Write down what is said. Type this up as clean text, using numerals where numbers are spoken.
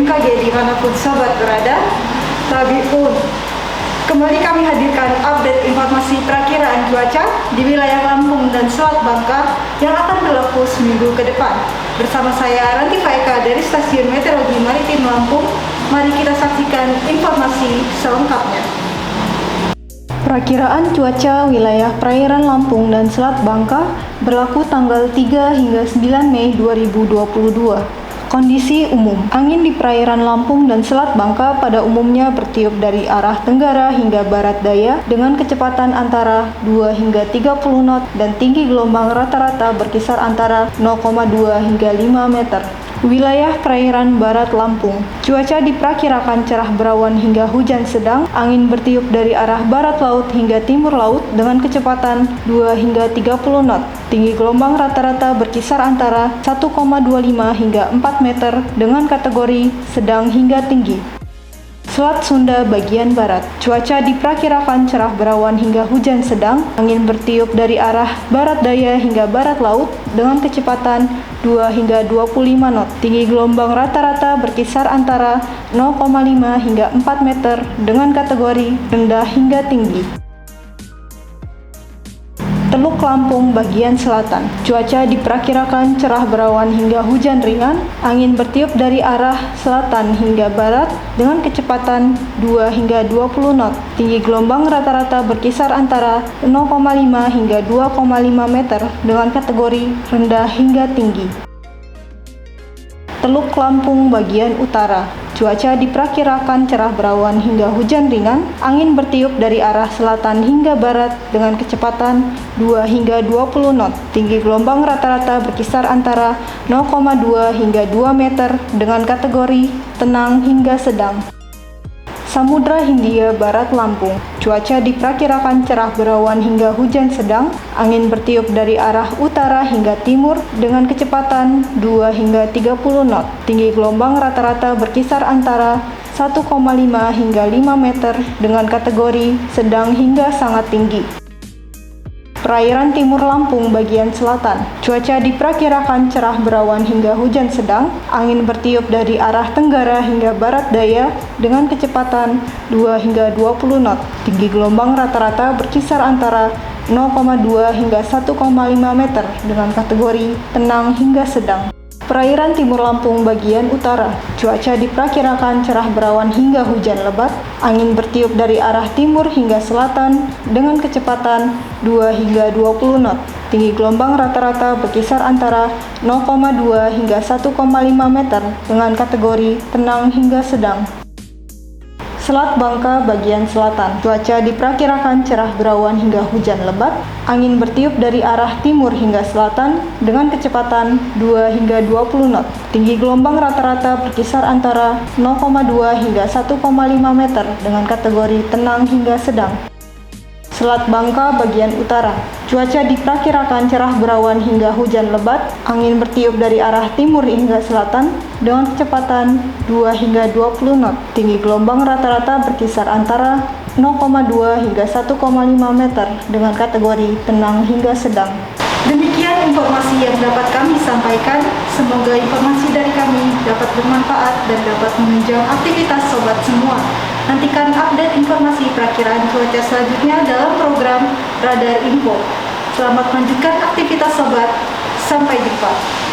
BMKG dimanapun sobat berada. Tapi pun kembali kami hadirkan update informasi perakiraan cuaca di wilayah Lampung dan Selat Bangka yang akan berlaku seminggu ke depan. Bersama saya Ranti Faeka dari Stasiun Meteorologi Maritim Lampung. Mari kita saksikan informasi selengkapnya. Perakiraan cuaca wilayah perairan Lampung dan Selat Bangka berlaku tanggal 3 hingga 9 Mei 2022. Kondisi umum, angin di perairan Lampung dan Selat Bangka pada umumnya bertiup dari arah tenggara hingga barat daya dengan kecepatan antara 2 hingga 30 knot dan tinggi gelombang rata-rata berkisar antara 0,2 hingga 5 meter. Wilayah perairan barat Lampung, cuaca diperkirakan cerah berawan hingga hujan sedang, angin bertiup dari arah barat laut hingga timur laut dengan kecepatan 2 hingga 30 knot. Tinggi gelombang rata-rata berkisar antara 1,25 hingga 4 meter dengan kategori sedang hingga tinggi. Selat Sunda bagian barat, cuaca diperkirakan cerah berawan hingga hujan sedang, angin bertiup dari arah barat daya hingga barat laut dengan kecepatan 2 hingga 25 knot. Tinggi gelombang rata-rata berkisar antara 0,5 hingga 4 meter dengan kategori rendah hingga tinggi. Teluk Lampung bagian selatan, cuaca diperkirakan cerah berawan hingga hujan ringan, angin bertiup dari arah selatan hingga barat dengan kecepatan 2 hingga 20 knot. Tinggi gelombang rata-rata berkisar antara 0,5 hingga 2,5 meter dengan kategori rendah hingga tinggi. Teluk Lampung bagian utara, cuaca diperkirakan cerah berawan hingga hujan ringan, angin bertiup dari arah selatan hingga barat dengan kecepatan 2 hingga 20 knot. Tinggi gelombang rata-rata berkisar antara 0,2 hingga 2 meter dengan kategori tenang hingga sedang. Samudra Hindia Barat Lampung, cuaca diperkirakan cerah berawan hingga hujan sedang, angin bertiup dari arah utara hingga timur dengan kecepatan 2 hingga 30 knot. Tinggi gelombang rata-rata berkisar antara 1,5 hingga 5 meter dengan kategori sedang hingga sangat tinggi. Perairan Timur Lampung bagian selatan, cuaca diperkirakan cerah berawan hingga hujan sedang, angin bertiup dari arah tenggara hingga barat daya dengan kecepatan 2 hingga 20 knot. Tinggi gelombang rata-rata berkisar antara 0,2 hingga 1,5 meter dengan kategori tenang hingga sedang. Perairan Timur Lampung bagian utara, cuaca diperkirakan cerah berawan hingga hujan lebat, angin bertiup dari arah timur hingga selatan dengan kecepatan 2 hingga 20 knot. Tinggi gelombang rata-rata berkisar antara 0,2 hingga 1,5 meter dengan kategori tenang hingga sedang. Selat Bangka bagian selatan, cuaca diperkirakan cerah berawan hingga hujan lebat, angin bertiup dari arah timur hingga selatan dengan kecepatan 2 hingga 20 knot. Tinggi gelombang rata-rata berkisar antara 0,2 hingga 1,5 meter dengan kategori tenang hingga sedang. Selat Bangka bagian utara, cuaca diperkirakan cerah berawan hingga hujan lebat, angin bertiup dari arah timur hingga selatan dengan kecepatan 2 hingga 20 knot. Tinggi gelombang rata-rata berkisar antara 0,2 hingga 1,5 meter dengan kategori tenang hingga sedang. Demikian informasi yang dapat kami sampaikan. Semoga informasi dari kami dapat bermanfaat dan dapat menunjang aktivitas sobat semua. Nantikan update informasi perakiraan cuaca selanjutnya dalam program Radar Info. Selamat melanjutkan aktivitas sobat. Sampai jumpa.